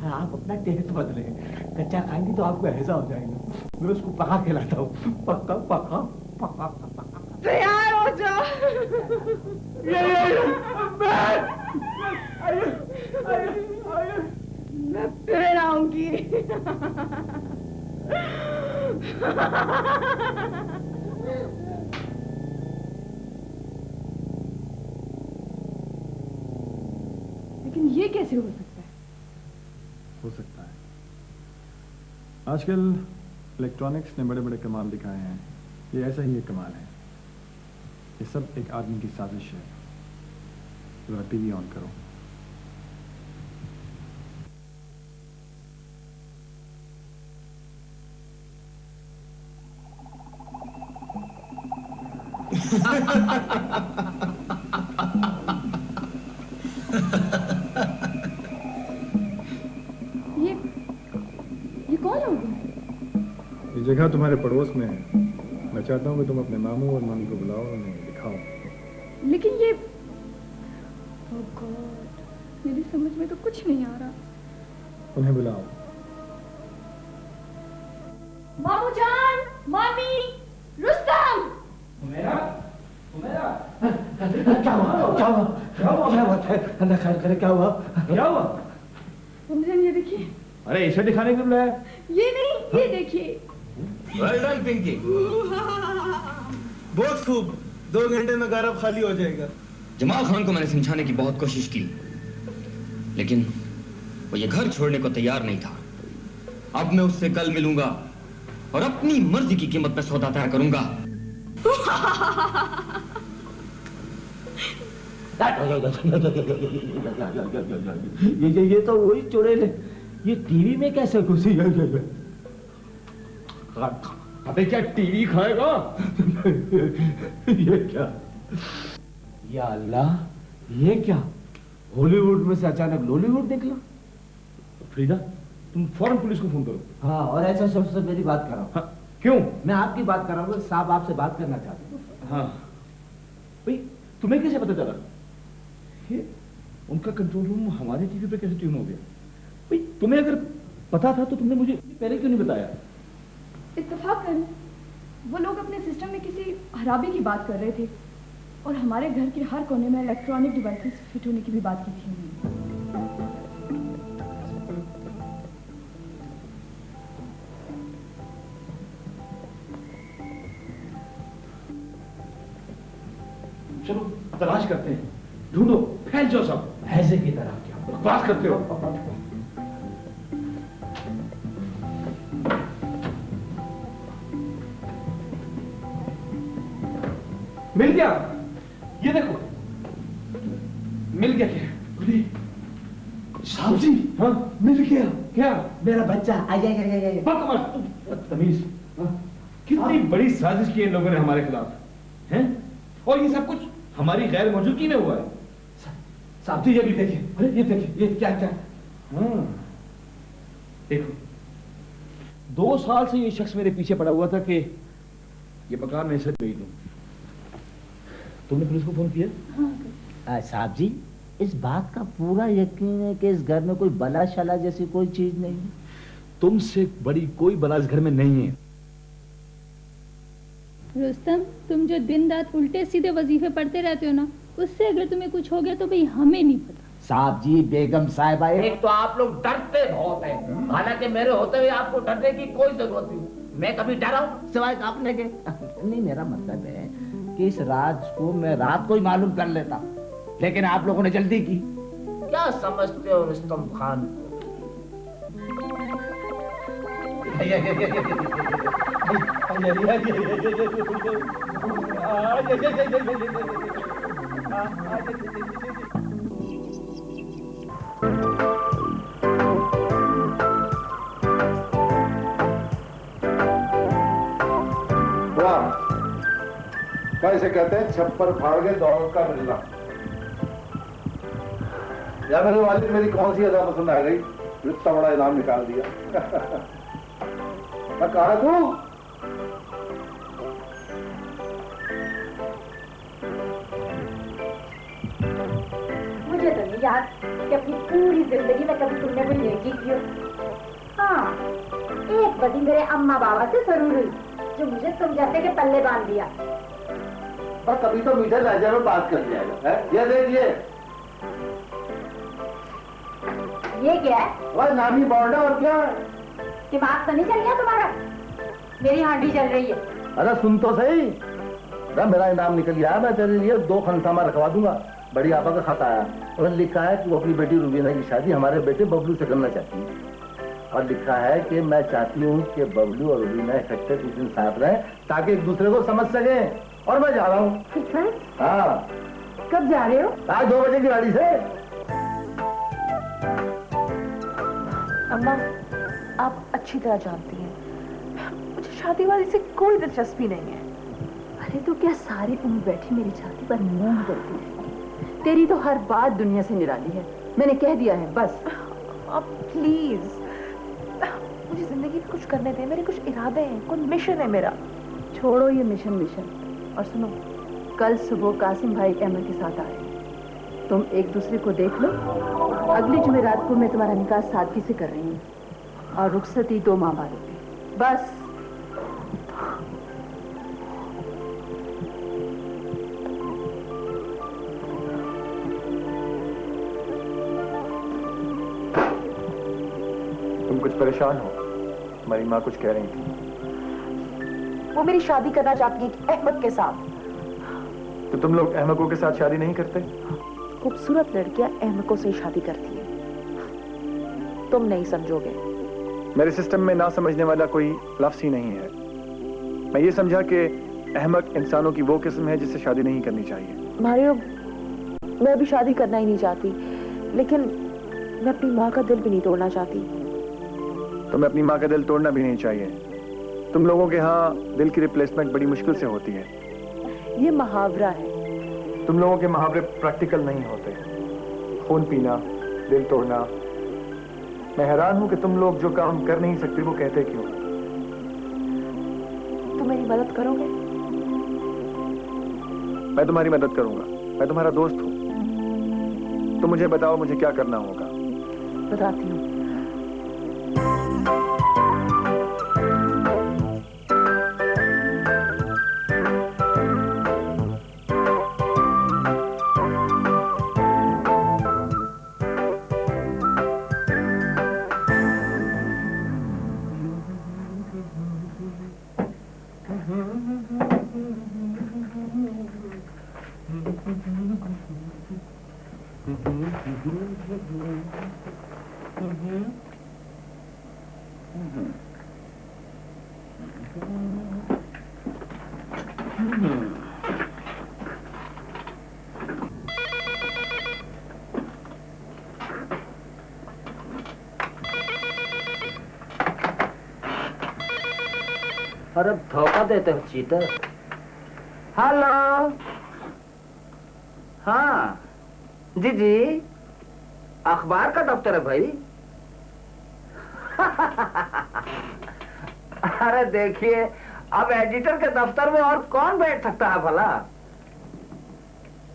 आप अपना टेस्ट बदले, कच्चा खाएंगे तो आपको ऐसा हो जाएगा। मैं उसको पका खिलाता हूँ, पक्का पका पका पका। तैयार हो जाओ। मैं फिर आऊंगी। लेकिन ये कैसे हो सकता है? हो सकता है। आजकल इलेक्ट्रॉनिक्स ने बड़े बड़े कमाल दिखाए हैं। ये ऐसा ही एक कमाल है। ये सब एक आदमी की साजिश है। जरा टीवी ऑन करो। ये कौन लोग? ये जगह तुम्हारे पड़ोस में है। मैं चाहता हूँ कि तुम अपने मामू और मामी को बुलाओ और उन्हें दिखाओ। लेकिन ये ओह गॉड, मेरी समझ में तो कुछ नहीं आ रहा। उन्हें बुलाओ। मामू जान, मामी, रुस्तम। क्या हुआ? क्या हुआ? क्या हुआ? क्या हुआ? अंदर खैर करे, क्या हुआ? क्या हुआ? जान ये देखिए। अरे इसे दिखाने के लिए? ये नहीं, ये देखिए। Well done Pinky. बहुत खूब। 2 घंटे में गौरव खाली हो जाएगा। जमाल खान को मैंने समझाने की बहुत कोशिश की, लेकिन वो ये घर छोड़ने को तैयार नहीं था। अब मैं उससे कल मिलूंगा और अपनी मर्जी की कीमत पे सौदा तय करूंगा। ये तो वही चुड़ैल है। ये टीवी में कैसे घुसी? अबे क्या टीवी खाएगा? ये क्या? या अल्लाह, ये क्या? हॉलीवुड में से अचानक लॉलीवुड निकला। फरीदा, तुम फौरन पुलिस को फोन करो। हाँ, और ऐसा सबसे मेरी बात कराओ। हाँ, क्यों? मैं आपकी बात कर रहा हूँ। साहब आपसे बात करना चाहते हैं। हाँ भाई, तुम्हें कैसे पता चला? ये उनका कंट्रोल रूम हमारे टीवी पे कैसे ट्यून हो गया? भाई तुम्हें अगर पता था तो तुमने मुझे पहले क्यों नहीं बताया? इत्तेफाकन वो लोग अपने सिस्टम में किसी खराबी की बात कर रहे थे और हमारे घर के हर कोने में इलेक्ट्रॉनिक डिवाइसेस फिट होने की भी बात की थी उन्होंने। चलो तलाश करते हैं, ढूंढो, फैल जाओ सब। ऐसे की तरह क्या बकवास करते हो? मिल गया, ये देखो, मिल गया। क्या साहब जी? हाँ, मिल गया। क्या? मेरा बच्चा। आइए। बदतमीज, कितनी बड़ी साजिश की इन लोगों ने हमारे खिलाफ, हैं? और ये सब कुछ हमारी गैर मौजूदगी में हुआ है। साहब जी, ये भी देखिए। अरे ये देखिए, ये क्या? हाँ, देखो, 2 साल से ये शख्स मेरे पीछे पड़ा हुआ था कि ये मकान मैं इसे बेच दूं। तुमने पुलिस को फोन किया? हाँ। साहब जी, इस बात का पूरा यकीन है कि इस घर में कोई बला शला जैसी कोई चीज नहीं है। तुमसे बड़ी कोई बला इस घर में नहीं है। रुस्तम, तुम जो दिन रात उल्टे सीधे वजीफे पढ़ते रहते हो ना, उससे अगर तुम्हें कुछ हो गया तो भाई हमें नहीं पता। साहब जी, बेगम साहिबा, एक तो आप लोग डरते बहुत हैं, हालांकि मेरे होते हुए आपको डरने की कोई जरूरत नहीं। मैं कभी डरा हूं सिवाय कांपने के? नहीं, मेरा मतलब है कि इस राज को मैं रात को ही मालूम कर लेता, लेकिन आप लोगों ने जल्दी की। क्या समझते हो रुस्तम खान? कैसे कहते हैं, छप्पर फाड़ के दौड़ का मिलना। या मेरे वालिद मेरी कौन सी अदा पसंद आ गई, इतना बड़ा इनाम निकाल दिया। मैं कहा तू नहीं याद कि अपनी पूरी जिंदगी में कभी तुमने कोई नेकी की हो। हाँ, एक बदी मेरे अम्मा बाबा से जरूर हुई, जो मुझे तुम जैसे के पल्ले बांध दिया। और कभी तो मीठे राजा में बात कर जाएगा। ये देखिए, ये क्या है? वह नामी बॉन्ड है और क्या? दिमाग तो नहीं चल गया तुम्हारा? मेरी हांडी चल रही है। अरे सुन तो सही, मेरा इनाम निकल गया, मैं तेरे लिए 2 खनसामा रखवा दूंगा। बड़ी आपा का खत आया, उसने लिखा है कि वो अपनी बेटी रुबीना की शादी हमारे बेटे बबलू से करना चाहती है। और लिखा है कि मैं चाहती हूँ कि बबलू और रुबीना इकट्ठे कुछ दिन साथ रहें ताकि एक दूसरे को समझ सके। और मैं जा रहा हूँ। हाँ, कब जा रहे हो? आज 2 बजे की गाड़ी से। अम्मा, आप अच्छी तरह जानती हैं मुझे शादी वाली से कोई दिलचस्पी नहीं है। अरे तो क्या सारी उम्र बैठी मेरी छाती पर मुंह बोलती है? तेरी तो हर बात दुनिया से निराली है। मैंने कह दिया है बस। अब प्लीज मुझे जिंदगी में कुछ करने दे, मेरे कुछ इरादे हैं, कोई मिशन है मेरा। छोड़ो ये मिशन और सुनो, कल सुबह कासिम भाई अहमद के साथ आ रहे हैं। तुम एक दूसरे को देख लो। अगली जुमेरात को मैं तुम्हारा निकाह सादगी से कर रही हूँ और रुखसती 2 माह बाद होगी। बस। तुम कुछ परेशान हो? हमारी माँ कुछ कह रही थी। वो मेरी शादी करना चाहती है अहमद के साथ। तो तुम लोग अहमकों के साथ शादी नहीं करते? खूबसूरत लड़कियां अहमकों से शादी करती हैं। तुम नहीं समझोगे। मेरे सिस्टम में ना समझने वाला कोई लफ्ज़ ही नहीं है। मैं ये समझा कि अहमक इंसानों की वो किस्म है जिससे शादी नहीं करनी चाहिए। मारियो, मैं अभी शादी करना ही नहीं चाहती, लेकिन मैं अपनी माँ का दिल भी नहीं तोड़ना चाहती। तुम्हें अपनी माँ का दिल तोड़ना भी नहीं चाहिए। तुम लोगों के यहाँ दिल की रिप्लेसमेंट बड़ी मुश्किल से होती है। ये मुहावरा है। तुम लोगों के मुहावरे प्रैक्टिकल नहीं होते। खून पीना, दिल तोड़ना। मैं हैरान हूं कि तुम लोग जो काम कर नहीं सकते वो कहते क्यों? तुम मेरी मदद करोगे? मैं तुम्हारी मदद करूंगा। मैं तुम्हारा दोस्त हूं। तुम मुझे बताओ मुझे क्या करना होगा। बताती हूँ। अरे धोखा देते हो चीटर। हेलो, हाँ जी जी, अखबार का दफ्तर है भाई। अरे देखिए, अब एडिटर के दफ्तर में और कौन बैठ सकता है भला?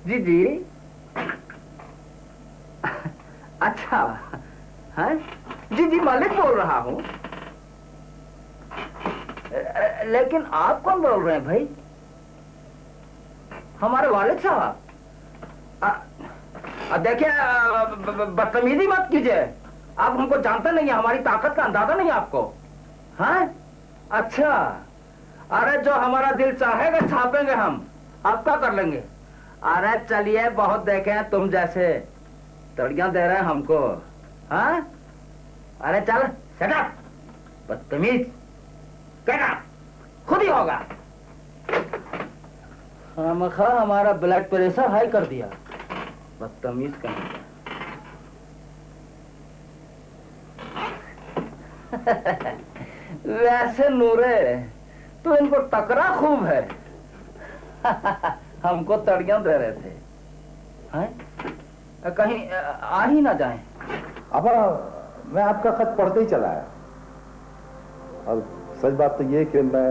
जी जी, अच्छा है जी जी, मलिक बोल रहा हूँ। लेकिन आप कौन बोल रहे हैं भाई? हमारे वालिद साहब। देखिए, बदतमीजी मत कीजिए। आप हमको जानते नहीं है, हमारी ताकत का अंदाजा नहीं आपको। हाँ, अच्छा। अरे जो हमारा दिल चाहेगा छापेंगे हम। आप क्या कर लेंगे? अरे चलिए, बहुत देखे हैं तुम जैसे तड़ियां दे रहे हैं हमको। हाँ, अरे चल सेट अप, बदतमीज। खुद ही होगा। खामखा हमारा ब्लड प्रेशर हाई कर दिया, बदतमीज कहीं का। वैसे नूरे तो इनको टकरा खूब है। हमको तड़ियां दे रहे थे। हैं? कहीं आ ही ना जाए। अब मैं आपका खत पढ़ते ही चला आया, और सच बात तो ये कि मैं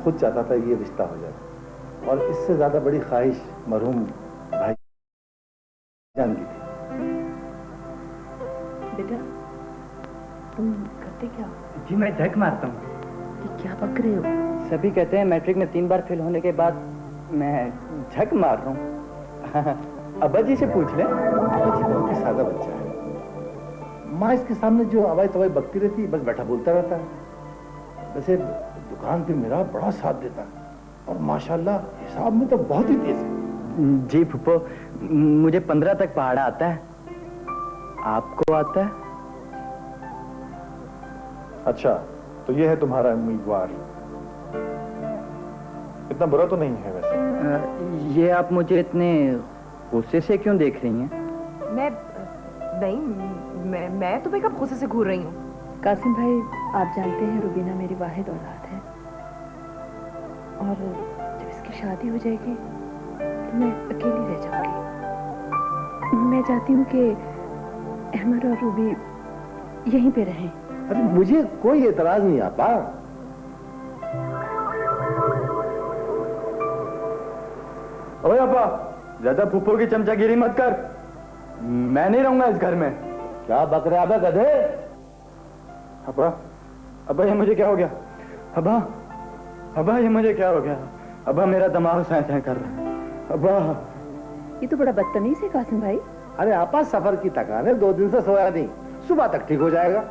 खुद चाहता था ये रिश्ता हो जाए, और इससे ज्यादा बड़ी ख्वाहिश मरहूम भाई जान की थी। बेटा तुम करते क्या हो? जी मैं झक मारता हूँ। ये क्या पक रहे हो? सभी कहते हैं मैट्रिक में 3 बार फेल होने के बाद मैं झक मार रहा हूँ। अब्बा जी से पूछ ले। अब्बा जी बहुत ही सादा बच्चा है। माँ इसके सामने जो आवाज तवाई बकती रहती बस बैठा बोलता रहता है। वैसे दुकान पे मेरा बड़ा साथ देता है और माशाल्लाह हिसाब में तो बहुत ही तेज है। जी फूफो मुझे 15 तक पहाड़ा आता है। आपको आता है? अच्छा तो ये है तुम्हारा उम्मीदवार। इतना बुरा तो नहीं है वैसे। ये आप मुझे इतने गुस्से से क्यों देख रही हैं? मैं तुम्हें कब गुस्से से घूर रही हूँ? कासिम भाई आप जानते हैं रुबीना मेरी वाहिद औलाद है और जब इसकी शादी हो जाएगी तो मैं अकेली रह जाऊंगी। मैं चाहती हूँ कि अहमद और रूबी यहीं पे रहें। अरे मुझे कोई एतराज नहीं आता। ओए अब्बा ज्यादा फूफो की चमचागिरी मत कर। मैं नहीं रहूंगा इस घर में। क्या बक रहा है गधे? अब्बा ये मुझे क्या हो गया? अब्बा ये मुझे क्या हो गया? अब्बा मेरा दिमाग सैं कर रहा है। अब्बा ये तो बड़ा बदतमीज है कासिम भाई। अरे आपा सफर की थकान है, 2 दिन से सोया नहीं, सुबह तक ठीक हो जाएगा।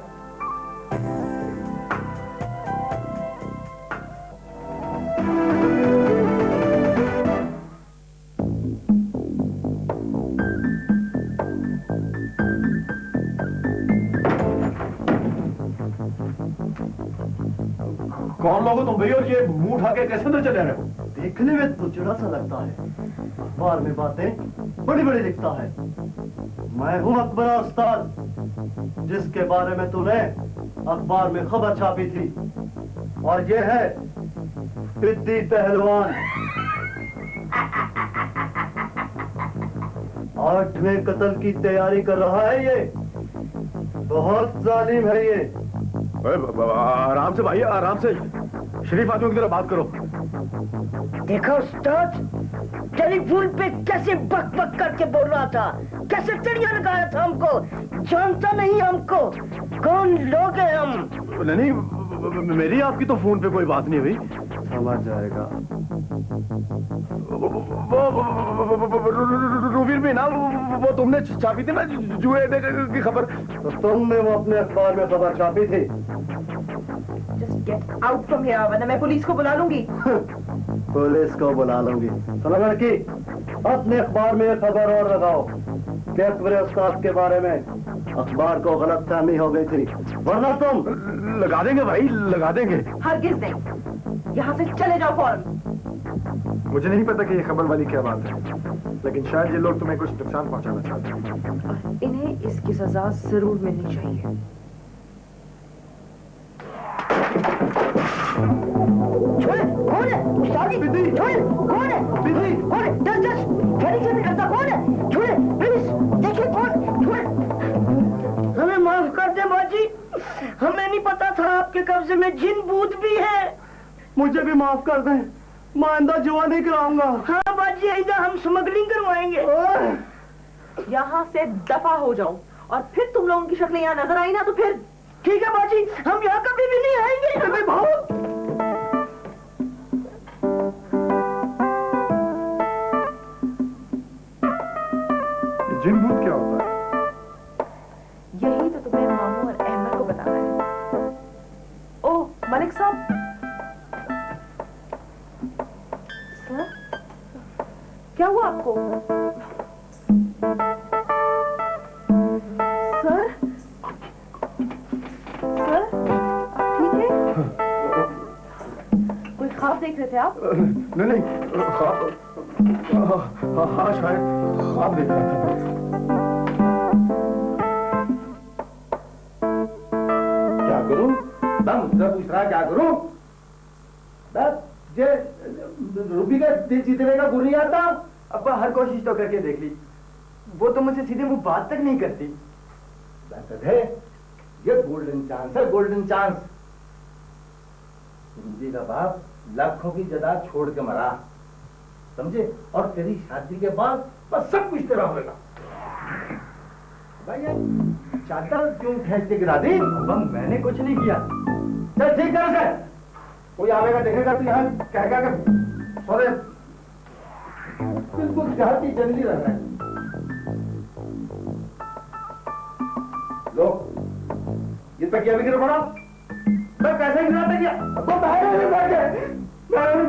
कौन लोग हो तुम भैया? ये मुंह उठा के कैसे अंदर चले रहे हो? देखने में तो चिड़ा सा लगता है, अखबार में बातें बड़ी बड़ी लिखता है। मैं हूँ अकबर उस्ताद, जिसके बारे में तूने अखबार में खबर छापी थी। और ये है पिद्दी पहलवान, 8वें कत्ल की तैयारी कर रहा है। ये बहुत जालिम है ये। आराम से भाई, आराम से। शरीफ आदमी की तरह बात करो। देखो उस्ताद, टेलीफोन पे कैसे बक बक करके बोल रहा था, कैसे चिड़िया लगाया था हमको। जानता नहीं हमको, कौन लोग हैं हम? नहीं, मेरी आपकी तो फोन पे कोई बात नहीं हुई। समझ जाएगा। रूबीर भी ना, वो तुमने छापी थी ना जुए की खबर। तो तुमने वो अपने अखबार में खबर छापी थी। Just get out from here, वरना मैं पुलिस को बुला लूंगी। पुलिस को बुला लूंगी। चलो लड़की, अपने अखबार में एक खबर और लगाओ कि अकबर उस्ताद के बारे में अखबार को गलतफहमी हो गई थी, वरना तुम। लगा देंगे भाई, लगा देंगे। हरगिज नहीं, यहाँ से चले जाओ फौरन। मुझे नहीं पता कि ये खबर वाली क्या बात है, लेकिन शायद ये लोग तुम्हें कुछ नुकसान पहुंचाना चाहते हैं। इन्हें इसकी सजा जरूर मिलनी चाहिए। कौन है? उस्ताद जी, कौन है? कौन है? दस खड़ी से निकलता कौन है? छोड़े प्लीज, देखिए कौन। छोड़े, हमें माफ कर दे बाजी, हमें नहीं पता था आपके कब्जे में जिन भूत भी है। मुझे भी माफ कर दें, मैं आइंदा जुआ नहीं कराऊंगा। हाँ बाजी, आइंदा हम स्मगलिंग करवाएंगे। यहाँ से दफा हो जाओ, और फिर तुम लोगों की शक्लें यहाँ नजर आई ना तो फिर ठीक है बाजी, हम यहाँ कभी भी नहीं आएंगे। भाव जिन भूत क्या होता है? यही तो तुम्हें मामू और अहमद को बताना है। ओह मलिक साहब। सर, क्या हुआ आपको? सर, सर, ठीक है? कोई ख्वाब देख रहे थे आप? नहीं, ख्वाब, हाँ शायद ख्वाब देख रहा था। क्या करूं? दम से पूछ रहा क्या करूं? ये रूबी का दिल जीतने का गुण नहीं आता। अब्बा हर कोशिश तो करके देख ली, वो तो मुझसे सीधे मुंह बात तक नहीं करती। है ये गोल्डन चांस है, गोल्डन चांस। रूबी का बाप लाखों की जायदाद छोड़ के मरा, समझे? और तेरी शादी के बाद बस सब कुछ तेरा होगा। चादर क्यों खींच के गिरा दी? मैंने कुछ नहीं किया। चल ठीक कर उसे। कोई आवेगा देखेगा तो यहाँ कहेगा कि सोरे बिल्कुल देहाती जंगली रह रहा है। लो ये तकिया भी गिर पड़ा। मैं कैसे गिरा तकिया? तो मैंने नहीं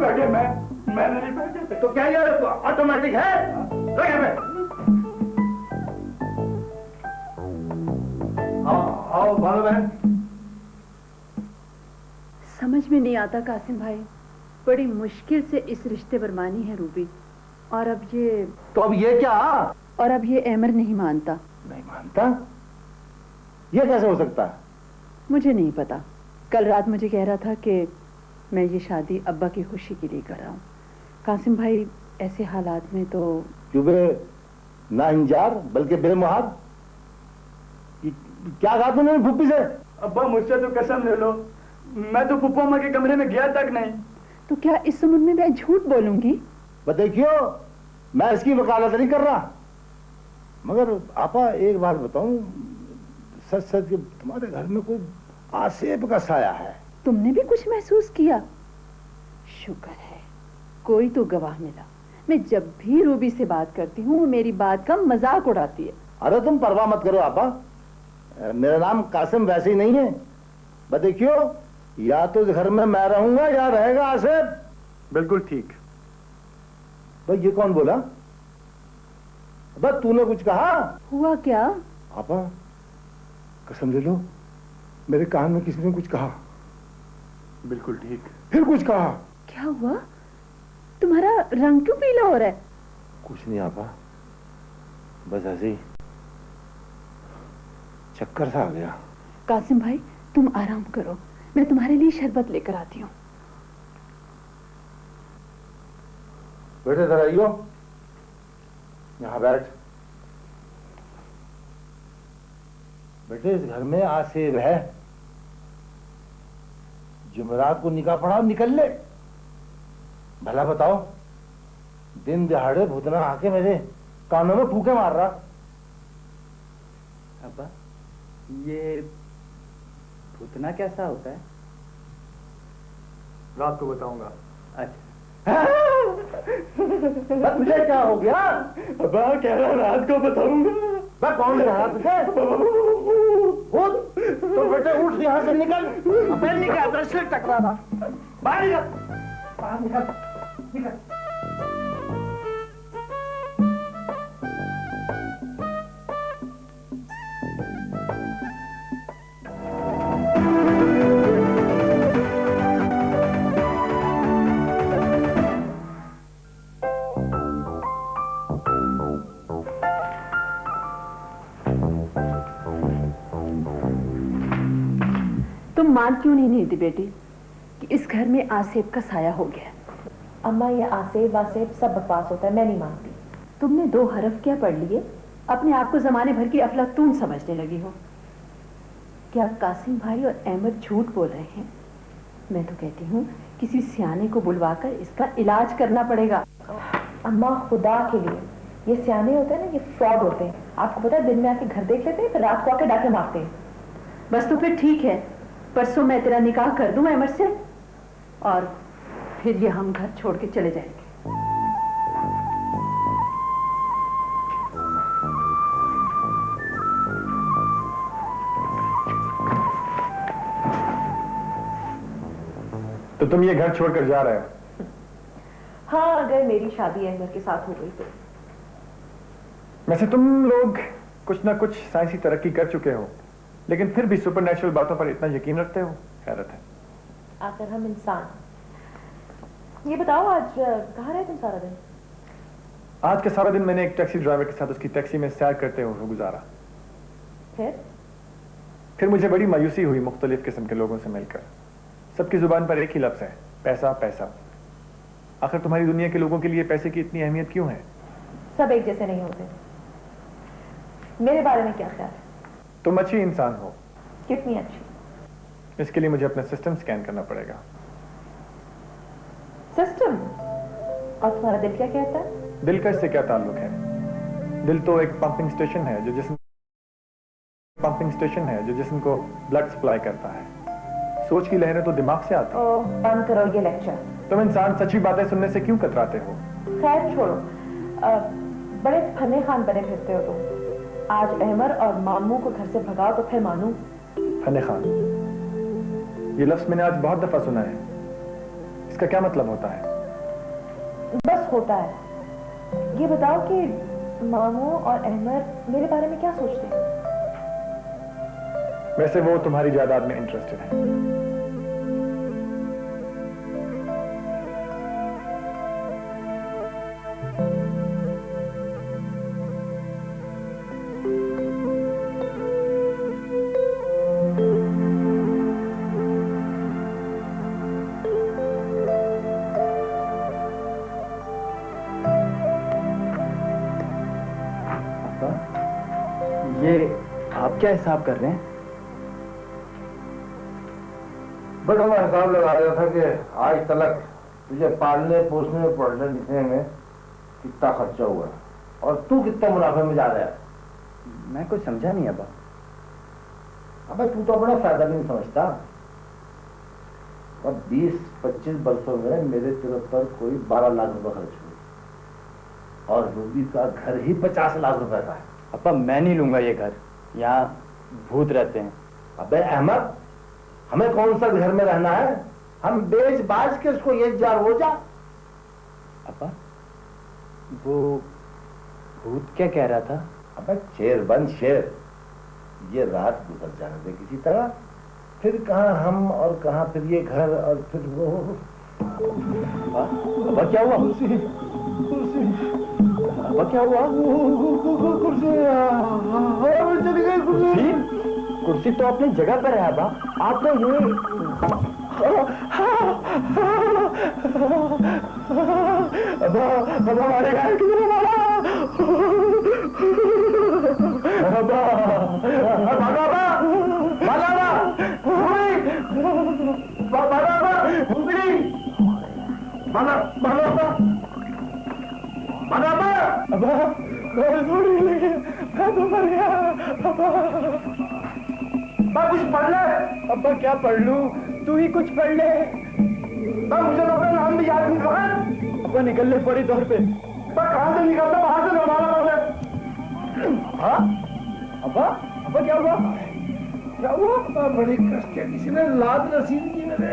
बैठे, मैंने नहीं बैठे। तो क्या ये ऑटोमेटिक है? आओ भानु बहन। समझ में नहीं आता कासिम भाई, बड़ी मुश्किल से इस रिश्ते पर मानी है रूबी, और अब ये तो अब ये क्या? और अब ये अमर नहीं मानता। नहीं मानता? ये कैसे हो सकता है? मुझे नहीं पता। कल रात मुझे कह रहा था कि मैं ये शादी अब्बा की खुशी के लिए कर रहा हूँ। कासिम भाई ऐसे हालात में तो क्यों बे ना इंजार बल्कि बेमुहाद? क्या कहा तूने फुप्पी से? अब्बा मुझसे तो कसम ले लो, मैं तो फुप्पो अम्मा के कमरे में गया तक नहीं। तो क्या इस उम्र में मैं झूठ बोलूंगी? देखियो मैं इसकी वकालत नहीं कर रहा, मगर आपा एक बात बताऊं, सच सच कि तुम्हारे घर में कोई आसेब का साया है। तुमने भी कुछ महसूस किया? शुक्र है कोई तो गवाह मिला। मैं जब भी रूबी से बात करती हूँ वो मेरी बात का मजाक उड़ाती है। अरे तुम परवाह मत करो आपा, मेरा नाम कासिम वैसे ही नहीं है। देखियो या तो घर में मैं रहूंगा या रहेगा आसिफ। बिल्कुल ठीक। भाई ये कौन बोला? बस तूने कुछ कहा? हुआ क्या? आपा कसम ले लो, मेरे कान में किसी ने कुछ कहा। बिल्कुल ठीक। फिर कुछ कहा। क्या हुआ? तुम्हारा रंग क्यों पीला हो रहा है? कुछ नहीं आपा, बस ऐसे ही चक्कर सा आ गया। कासिम भाई तुम आराम करो, मैं तुम्हारे लिए शरबत लेकर आती हूँ। बेटे इधर आइयो, यहाँ बैठ। बेटे इस घर में आसेब है, जुमेरात को निकाह पढ़ा निकल ले। भला बताओ, दिन दिहाड़े भूतना आके मेरे कानों में फूके मार रहा। अब्बा ये भूतना कैसा होता है? रात को बताऊंगा। अच्छा तुझे क्या हो गया? अब्बा कह रहा रात को बताऊंगा। मैं कौन कह रहा तुझे? तो बेटे उठ यहाँ से निकल। अबे निकल, दर से टकरा रहा। बाहर निकल, बाहर निकल, निकल। तुम मान क्यों नहीं थी बेटी कि इस घर में आसेब का साया हो गया? अम्मा ये आसेब वासेब सब बकवास होता है, मैं नहीं मानती। तुमने 2 हरफ क्या पढ़ लिए? अपने आप को जमाने भर की अफलातून समझने लगी हो। क्या कासिम भाई और अहमद झूठ बोल रहे हैं? मैं तो कहती हूँ किसी सियाने को बुलवाकर इसका इलाज करना पड़ेगा। अम्मा खुदा के लिए, ये सियाने होते हैं ना, ये फ्रॉड होते हैं। आपको पता है, दिन में आके घर देख लेते हैं, फिर रात को आके डाके मारते हैं। बस तो फिर ठीक है, परसों मैं तेरा निकाह कर दूं अमर से, और फिर ये हम घर छोड़ के चले जाएंगे। तो तुम ये घर छोड़कर जा रहे हो? हाँ, अगर मेरी शादी अमर के साथ हो गई तो। वैसे तुम लोग कुछ ना कुछ साइंसी तरक्की कर चुके हो, लेकिन फिर भी सुपरनेचुरल बातों पर इतना यकीन रखते हो, हैरत है। आखिर हम इंसान। ये बताओ आज कहाँ रहे तुम सारा दिन? आज का सारा दिन मैंने एक टैक्सी ड्राइवर के साथ उसकी टैक्सी में सैर करते हुए गुजारा। फिर मुझे बड़ी मायूसी हुई मुख्तलिफ किस्म के लोगों से मिलकर। सबकी जुबान पर एक ही लफ्ज है, पैसा पैसा। आखिर तुम्हारी दुनिया के लोगों के लिए पैसे की इतनी अहमियत क्यों है? सब एक जैसे नहीं होते। मेरे बारे में क्या ख्याल है? तुम अच्छी इंसान हो। कितनी अच्छी? इसके लिए मुझे अपना सिस्टम स्कैन करना पड़ेगा। सिस्टम? और तुम्हारा दिल क्या कहता है? दिल का इससे क्या ताल्लुक है? दिल तो एक पंपिंग स्टेशन है जो जिसमें पंपिंग स्टेशन है जो जिस्म को ब्लड सप्लाई करता है। सोच की लहरें तो दिमाग से आती ओह, बंद करो ये लेक्चर। तुम इंसान सच्ची बातें सुनने से क्यों कतराते हो? खैर छोड़ो, बड़े फने खान बने फिरते हो तुम। आज अहमर और मामू को घर से भगाओ तो फिर मानू। फने खान, ये लफ्ज मैंने आज बहुत दफा सुना है। इसका क्या मतलब होता है? बस होता है। ये बताओ कि मामू और अहमर मेरे बारे में क्या सोचते हैं? वैसे वो तुम्हारी जायदाद में इंटरेस्टेड है। ये आप क्या हिसाब कर रहे हैं? बड़ा मैं हिसाब लगा रहा था कि आज तक तुझे पालने पोसने पढ़ने लिखने में कितना खर्चा हुआ है और तू कितने मुनाफे में जा रहा है। मैं कुछ समझा नहीं अब्बा। अबे तू तो अपना फायदा नहीं समझता। अब 20-25 वर्षों में मेरे तेरे पर कोई 12 लाख रुपए खर्च हुए और रूबी का घर ही 50 लाख रुपए का है। अब्बा मैं नहीं लूंगा ये घर, यहाँ भूत रहते हैं। अबे अहमद, हमें कौन सा घर में रहना है? हम बेच बाज के उसको ये जार हो जा। अब्बा वो भूत क्या कह रहा था? अबे शेर बन शेर, ये रात गुजर जाने दे किसी तरह, फिर कहाँ हम और कहाँ फिर ये घर और फिर वो। अब्बा क्या हुआ? अब्बा क्या हुआ? कुर्सी कुर्सी तो अपनी जगह पर है अब्बा। आपने ये अब्बा अब्बा मारेगा किधर मारा? अब्बा कुछ पढ़ ले। अब्बा क्या पढ़ लूं? तू ही कुछ पढ़ ले। मुझे तो अपना नाम भी याद नहीं रहा। अब्बा निकल ले फौरी तौर पे। कहां से निकलता? बाहर से हमारा पढ़। हाँ अब्बा अब्बा क्या हुआ? क्या हुआ? बड़ी कष्ट है, किसी ने लात रसीद की मेरे।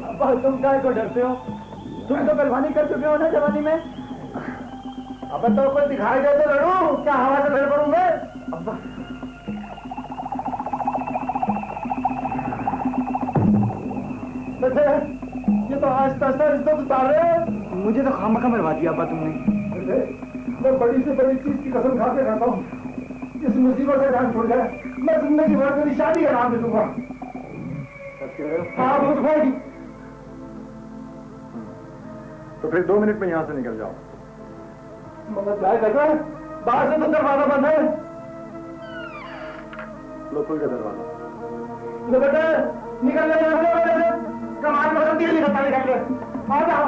अब्बा तुम काय को डरते हो? तुम तो पहलवानी कर चुके हो ना जवानी में। अब तो कोई दिखाई दे तो लड़ू, क्या हवा से लड़ पड़ूंगा? अब्बा ये तो आस्ता आस्ता रिश्ता उतार रहे हैं। मुझे तो खामखा मरवा दिया अब्बा तुमने। मैं बड़ी से बड़ी चीज की कसम खा के रहता हूँ, इस मुसीबत से जान छोड़ जाए मैं जिंदगी भर मेरी शादी का नाम दे दूंगा। आप मुझ भाई तो फिर 2 मिनट में यहाँ से निकल जाओ। मगर बाहर से तो दरवाजा बंद है। लोकल का दरवाजा। लो बेटे निकल ले, कमाल में दिल निकलता निकल के आ जा।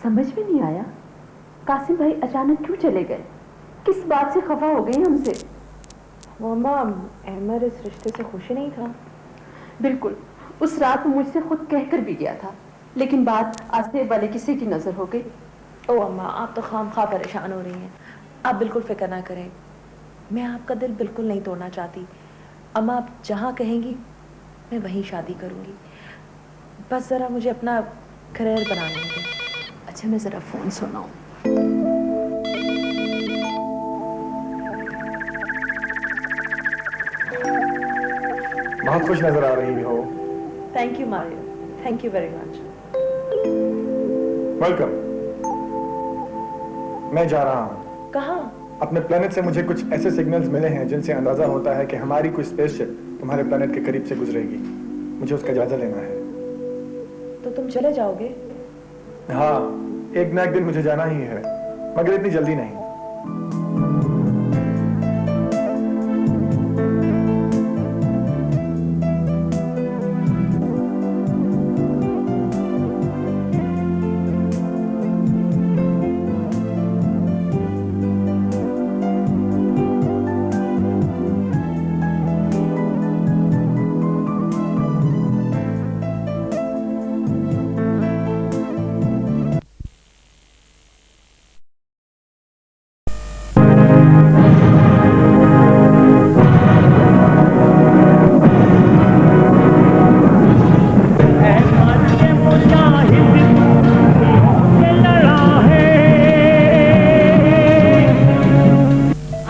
समझ में नहीं आया कासिम भाई अचानक क्यों चले गए? किस बात से खफा हो गई हमसे? मम्मा, अहमर इस रिश्ते से खुश नहीं था। बिल्कुल, उस रात वो मुझसे खुद कहकर भी गया था, लेकिन बात आस्ते वाले किसी की नजर हो गई। ओ अम्मा, आप तो खामखा परेशान हो रही हैं। आप बिल्कुल फिक्र ना करें, मैं आपका दिल बिल्कुल नहीं तोड़ना चाहती। अम्मा आप जहाँ कहेंगी मैं वहीं शादी करूँगी, बस ज़रा मुझे अपना करियर बनाने दें। अच्छा मैं ज़रा फ़ोन सुनाऊँ। बहुत खुश नजर आ रही हो। Thank you Mario, thank you very much. Welcome. मैं जा रहा हूँ। कहाँ? अपने प्लेनेट से मुझे कुछ ऐसे सिग्नल्स मिले हैं जिनसे अंदाजा होता है कि हमारी कोई स्पेसशिप तुम्हारे प्लेनेट के करीब से गुजरेगी। मुझे उसका जायजा लेना है। तो तुम चले जाओगे? हाँ, एक न एक दिन मुझे जाना ही है, मगर इतनी जल्दी नहीं।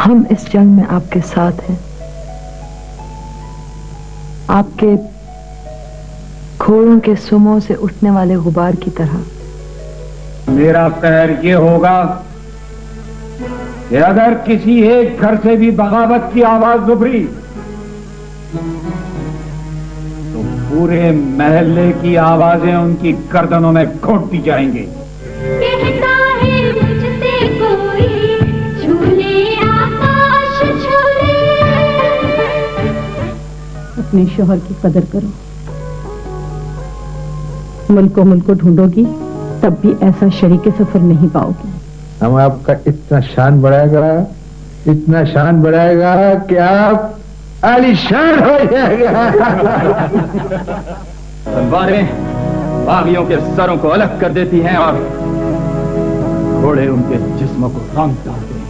हम इस जंग में आपके साथ हैं, आपके घोड़ों के सुमों से उठने वाले गुबार की तरह। मेरा कहर ये होगा कि अगर किसी एक घर से भी बगावत की आवाज उभरी तो पूरे महल्ले की आवाजें उनकी गर्दनों में घोंट दी जाएंगी। कहता है मुझसे कोई झूले आकाश झूले। अपने शोहर की कदर करो। मुल्को ढूंढोगी तब भी ऐसा शरीके सफर नहीं पाओगी। हम आपका इतना शान बढ़ाएगा कि आप आलीशान हो जाएगा। तलवारें बागियों के सरों को अलग कर देती हैं और घोड़े उनके जिस्मों को रंग डालते हैं।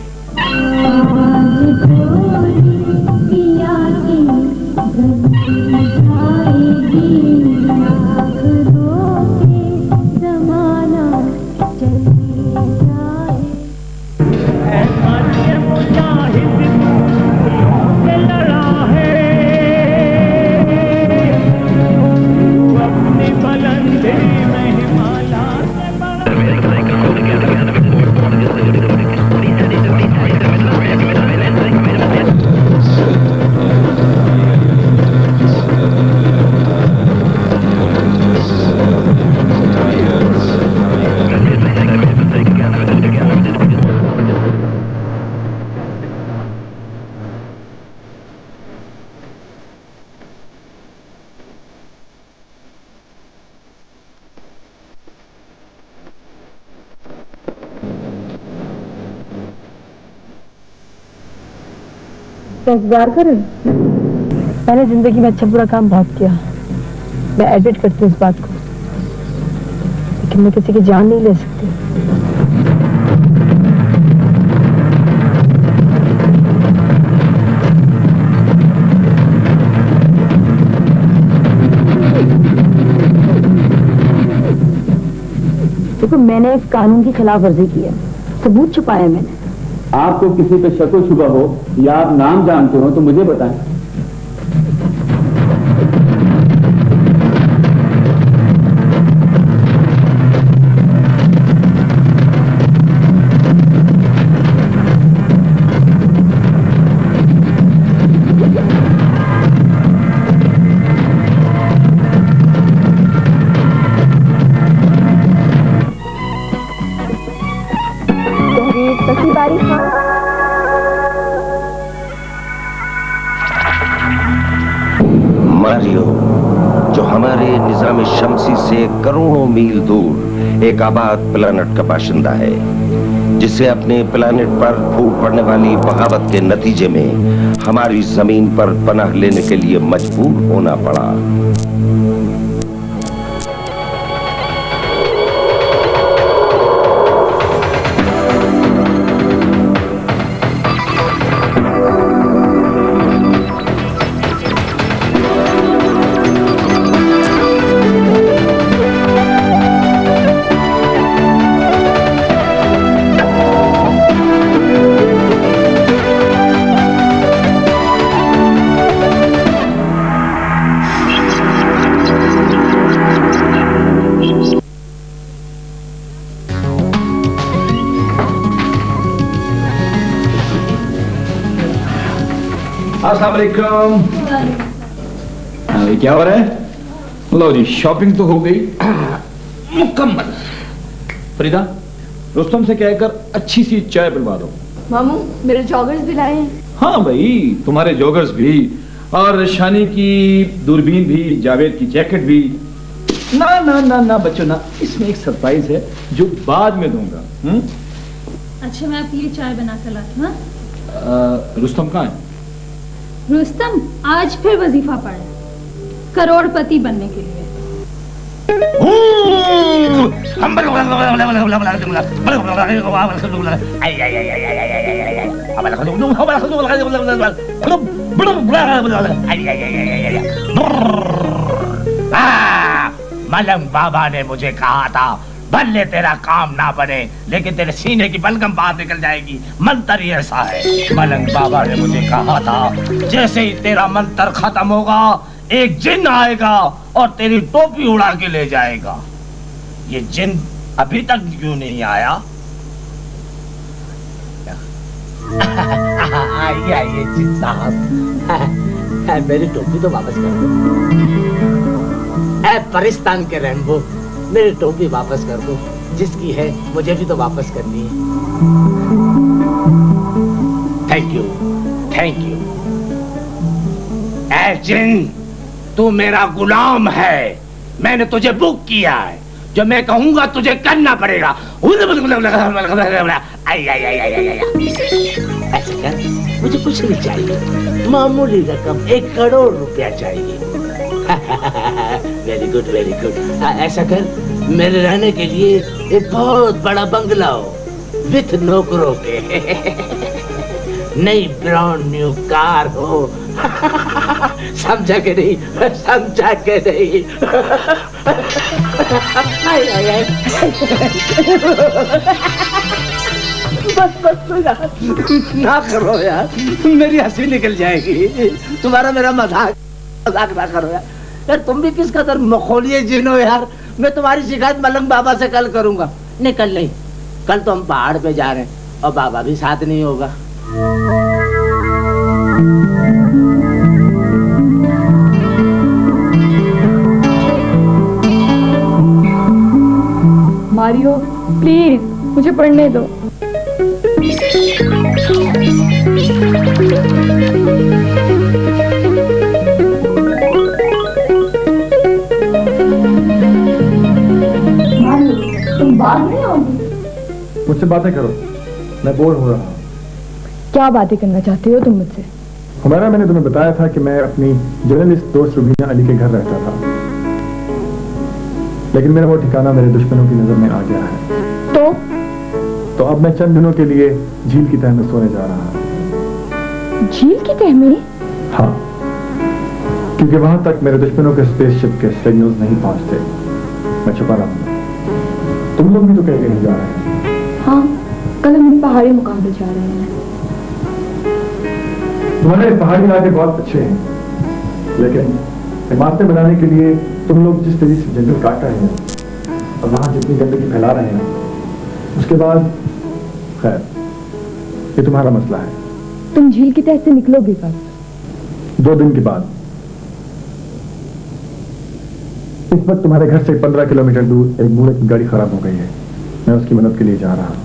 इंतजार करें। मैंने जिंदगी में अच्छा बुरा काम बहुत किया, मैं एडमिट करती हूँ इस बात को, लेकिन मैं किसी की जान नहीं ले सकती। देखो, मैंने कानून की खिलाफ वर्जी की है, सबूत छुपाया मैंने। आपको किसी पे शक शुबा हो या आप नाम जानते हो तो मुझे बताएं। मारियो, जो हमारे निजाम शमसी से करोड़ों मील दूर एक आबाद प्लानट का बाशिंदा है, जिसे अपने प्लानट पर फूट पड़ने वाली बगावत के नतीजे में हमारी जमीन पर पनाह लेने के लिए मजबूर होना पड़ा। अस्सलाम वालेकुम। ये क्या हो रहा है? लो जी, शॉपिंग तो हो गई मुकम्मल। फरीदा, रुस्तम से कहकर अच्छी सी चाय पिलवा दो। मामू, मेरे जॉगर्स भी लाए हैं। हाँ भाई, तुम्हारे जॉगर्स भी और शानी की दूरबीन भी, जावेद की जैकेट भी। ना ना ना ना बच्चों ना, इसमें एक सरप्राइज है जो बाद में दूंगा। अच्छा, मैं आपके लिए चाय बना कर लाती हूँ। रुस्तम कहाँ है? रुस्तम आज फिर वजीफा पढ़ा, करोड़पति बनने के लिए। मलंग बाबा ने मुझे कहा था भले तेरा काम ना बने, लेकिन तेरे सीने की बलगम बाहर निकल जाएगी। मंत्र ही ऐसा है। मलंग बाबा ने मुझे कहा था, जैसे ही तेरा मंत्र खत्म होगा, एक जिन आएगा और तेरी टोपी उड़ा के ले जाएगा। ये जिन अभी तक क्यों नहीं आया? आइए आइए जिन साहब, मेरी टोपी तो वापस कर दो। परिस्तान के रैम्बो, मेरी टोपी वापस कर दो। जिसकी है मुझे भी तो वापस करनी है। Thank you, thank you. ऐ जिन, तू मेरा गुलाम है। मैंने तुझे बुक किया है। जो मैं कहूंगा तुझे करना पड़ेगा। आई आई आई आई आई। ऐसा कर, मुझे कुछ नहीं चाहिए। मामूली रकम 1 करोड़ रुपया चाहिए। Very good, very good. ऐसा कर, मेरे रहने के लिए एक बहुत बड़ा बंगला हो विथ नौकरों के। नई ब्रांड न्यू कार हो। समझा के नहीं, समझा के नहीं। आई, आई, आई। बस बस यार, ना करो यार, मेरी हंसी निकल जाएगी। तुम्हारा मेरा मजाक ना करो यार। यार तुम भी किस कदर मखौलिए जिन हो यार। मैं तुम्हारी शिकायत मलंग बाबा से कल करूंगा। नहीं कल नहीं, कल तो हम पहाड़ पे जा रहे हैं और बाबा भी साथ नहीं होगा। मारियो प्लीज मुझे पढ़ने दो। तुम बात नहीं आओगी? मुझसे बातें करो, मैं बोर हो रहा हूँ। क्या बातें करना चाहते हो तुम मुझसे? हमारा, मैंने तुम्हें बताया था कि मैं अपनी जर्नलिस्ट दोस्त रुबीना अली के घर रहता था, लेकिन मेरा वो ठिकाना मेरे दुश्मनों की नजर में आ गया है। तो अब मैं चंद दिनों के लिए झील की तह में सोने जा रहा हूँ। झील की तह में? हाँ, क्योंकि वहां तक मेरे दुश्मनों के स्पेसशिप के सिग्नल्स नहीं पहुंचते। मैं छुपा रहा हूँ। तुम लोग भी तो कहीं जा रहे हैं? हाँ, कल हम पहाड़ी मुकाम पर जा रहे हैं। तुम्हारे पहाड़ी इलाके बहुत अच्छे हैं, लेकिन इमारतें बनाने के लिए तुम लोग जिस तेजी से जंगल काट रहे हैं और वहां जितनी गंदगी फैला रहे हैं, उसके बाद खैर ये तुम्हारा मसला है। तुम झील की तह से निकलोगे कब? 2 दिन के बाद। इस वक्त तुम्हारे घर से 15 किलोमीटर दूर एक बूढ़े की गाड़ी खराब हो गई है। मैं उसकी मदद के लिए जा रहा हूं।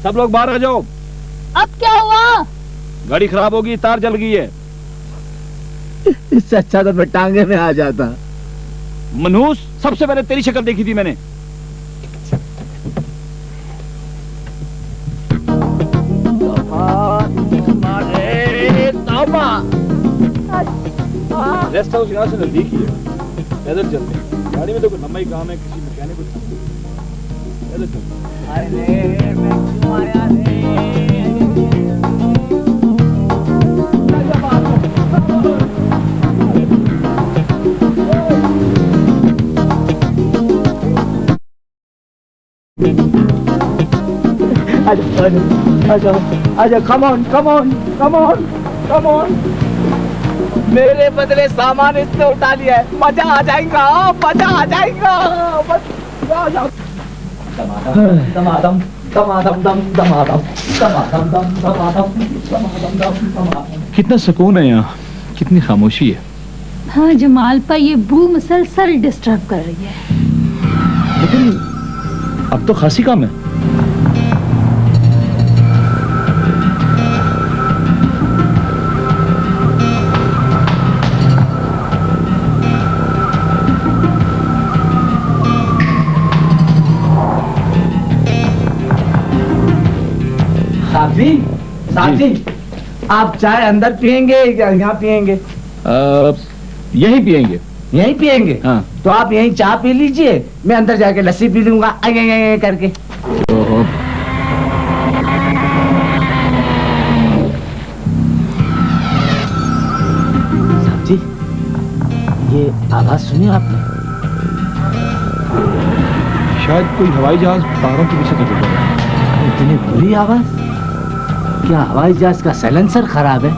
सब लोग बाहर आ जाओ। अब क्या हुआ? गाड़ी खराब होगी, तार जल गई है। इससे अच्छा तो मैं टांगे में आ जाता। मनहूस, सबसे पहले तेरी शक्ल देखी थी मैंने। रेस्ट हाउस यहाँ से नजदीक ही है, पैदल चलते हैं। गाड़ी में तो कोई लंबाई काम है, किसी मैकेनिक को पैदल चलते हैं। आजा, come on, come on, come on, come on. मेरे बदले सामान इसने उठा लिया है, मजा आ जाएगा, मजा आ जाएगा। दमादम दमादम दम दमादम दमादम दम दमादम दमादम दम दमादम। कितना सुकून है यहाँ, कितनी खामोशी है। हाँ जमाल पर ये बू मुसलसल डिस्टर्ब कर रही है। लेकिन अब तो खासी कम है। साहब जी, आप चाय अंदर पियेंगे या यहाँ पियेंगे? यहीं पियेंगे। यहीं पियेंगे? हाँ। तो आप यहीं चाय पी लीजिए, मैं अंदर जाके लस्सी पी लूंगा आए करके। साहब जी, ये आवाज सुनी आपने? शायद कोई हवाई जहाज पहाड़ों के पीछे गुजर रहा है। इतनी बुरी आवाज? क्या हवाई जहाज का साइलेंसर खराब है?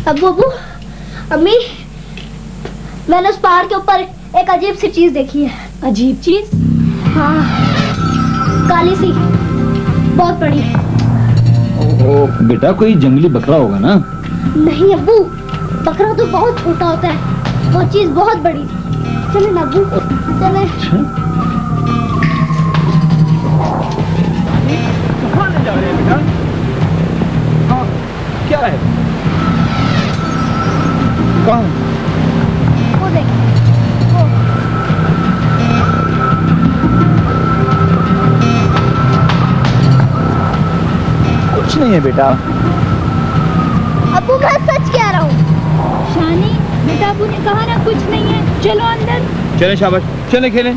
अब्बू, अम्मी, मैंने उस पहाड़ के ऊपर एक अजीब सी चीज देखी है। अजीब चीज? हाँ, काली सी, बहुत बड़ी। ओह बेटा, कोई जंगली बकरा होगा ना? नहीं अब्बू, बकरा तो बहुत छोटा होता है, वो चीज बहुत बड़ी थी। चले ना अब्बू, चले। कहाँ ले जा रहे हैं बेटा? हाँ, क्या है? कहाँ? वो देख, वो। कुछ नहीं है बेटा। अब्बू मैं सच कह रहा हूँ। शानी, बेटा अब्बू ने कहा ना कुछ नहीं है, चलो अंदर। चलें शाबाश, चलें खेलें।